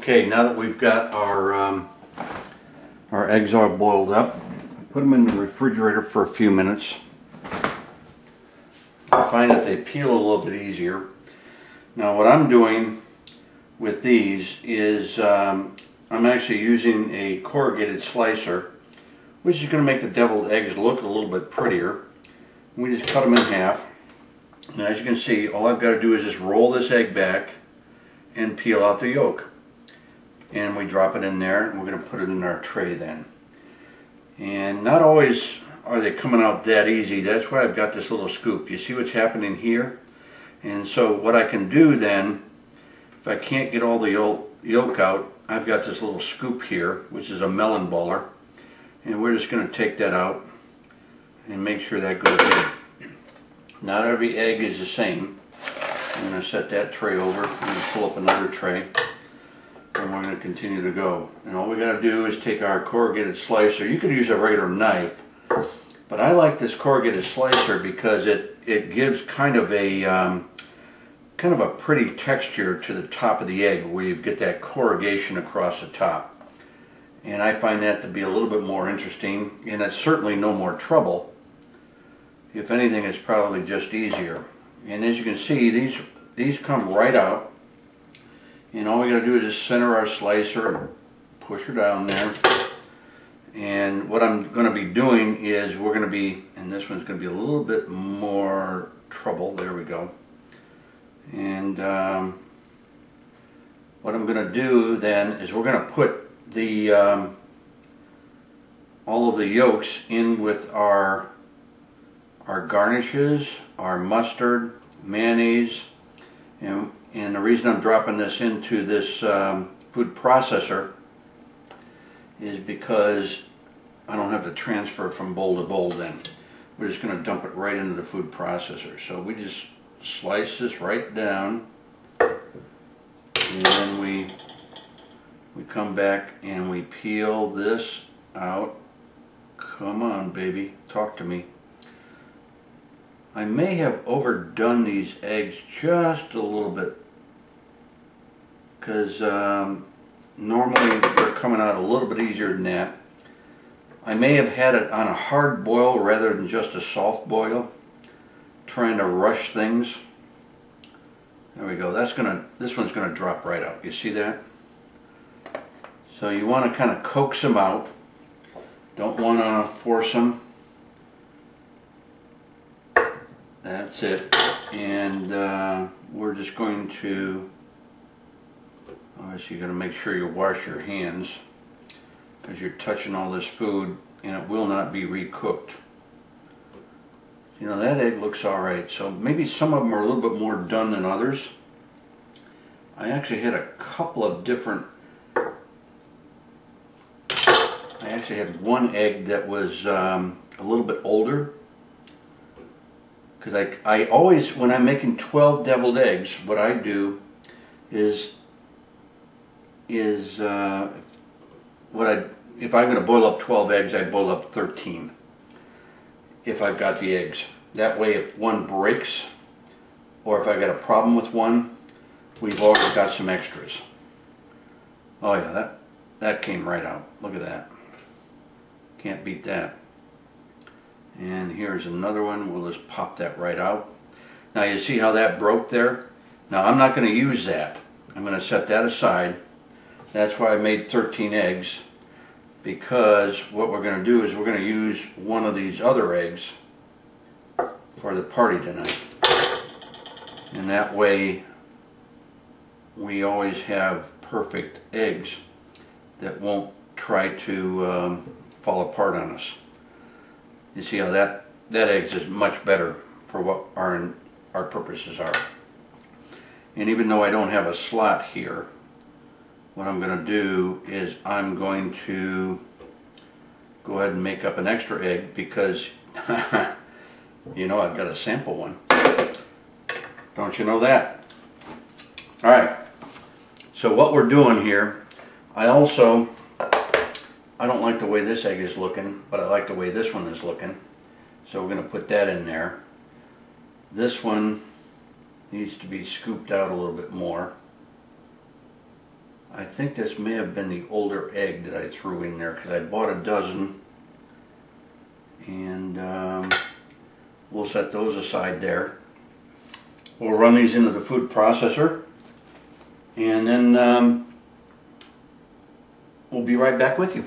Okay, now that we've got our eggs all boiled up, put them in the refrigerator for a few minutes. I find that they peel a little bit easier. Now what I'm doing with these is I'm actually using a corrugated slicer, which is going to make the deviled eggs look a little bit prettier. We just cut them in half. And as you can see, all I've got to do is just roll this egg back and peel out the yolk. And we drop it in there, and we're going to put it in our tray then. And not always are they coming out that easy. That's why I've got this little scoop. You see what's happening here? And so what I can do then, if I can't get all the yolk out, I've got this little scoop here, which is a melon baller. And we're just going to take that out and make sure that goes in. Not every egg is the same. I'm going to set that tray over. I'm going to pull up another tray. And we're going to continue to go. And all we got to do is take our corrugated slicer. You could use a regular knife, but I like this corrugated slicer because it gives kind of a pretty texture to the top of the egg, where you get that corrugation across the top. And I find that to be a little bit more interesting, and it's certainly no more trouble. If anything, it's probably just easier. And as you can see, these come right out. And all we got to do is just center our slicer and push her down there. And what I'm going to be doing is we're going to be, and this one's going to be a little bit more trouble. There we go. And what I'm going to do then is we're going to put the all of the yolks in with our garnishes, our mustard, mayonnaise, and the reason I'm dropping this into this food processor is because I don't have to transfer from bowl to bowl then. We're just going to dump it right into the food processor. So we just slice this right down, and then we come back and we peel this out. Come on, baby, talk to me. I may have overdone these eggs just a little bit, because normally they're coming out a little bit easier than that. I may have had it on a hard boil rather than just a soft boil, trying to rush things. There we go. This one's gonna drop right out. You see that? So you want to kind of coax them out. Don't want to force them. That's it. And we're just going to, obviously you're going to make sure you wash your hands, because you're touching all this food and it will not be recooked. You know, that egg looks alright, so maybe some of them are a little bit more done than others. I actually had a couple of different, I actually had one egg that was a little bit older. Because I always, when I'm making 12 deviled eggs, what I do is if I'm going to boil up 12 eggs, I boil up 13 if I've got the eggs. That way, if one breaks, or if I got a problem with one, we've already got some extras. Oh yeah, that came right out. Look at that. Can't beat that. And here's another one. We'll just pop that right out. Now you see how that broke there? Now I'm not going to use that. I'm going to set that aside. That's why I made 13 eggs, because what we're going to do is we're going to use one of these other eggs for the party tonight. And that way we always have perfect eggs that won't try to fall apart on us. You see how that egg is much better for what our purposes are. And even though I don't have a slot here, what I'm going to do is I'm going to go ahead and make up an extra egg, because you know I've got to sample one. Don't you know that? Alright, so what we're doing here, I don't like the way this egg is looking, but I like the way this one is looking. So we're going to put that in there. This one needs to be scooped out a little bit more. I think this may have been the older egg that I threw in there because I bought a dozen. And we'll set those aside there. We'll run these into the food processor. And then we'll be right back with you.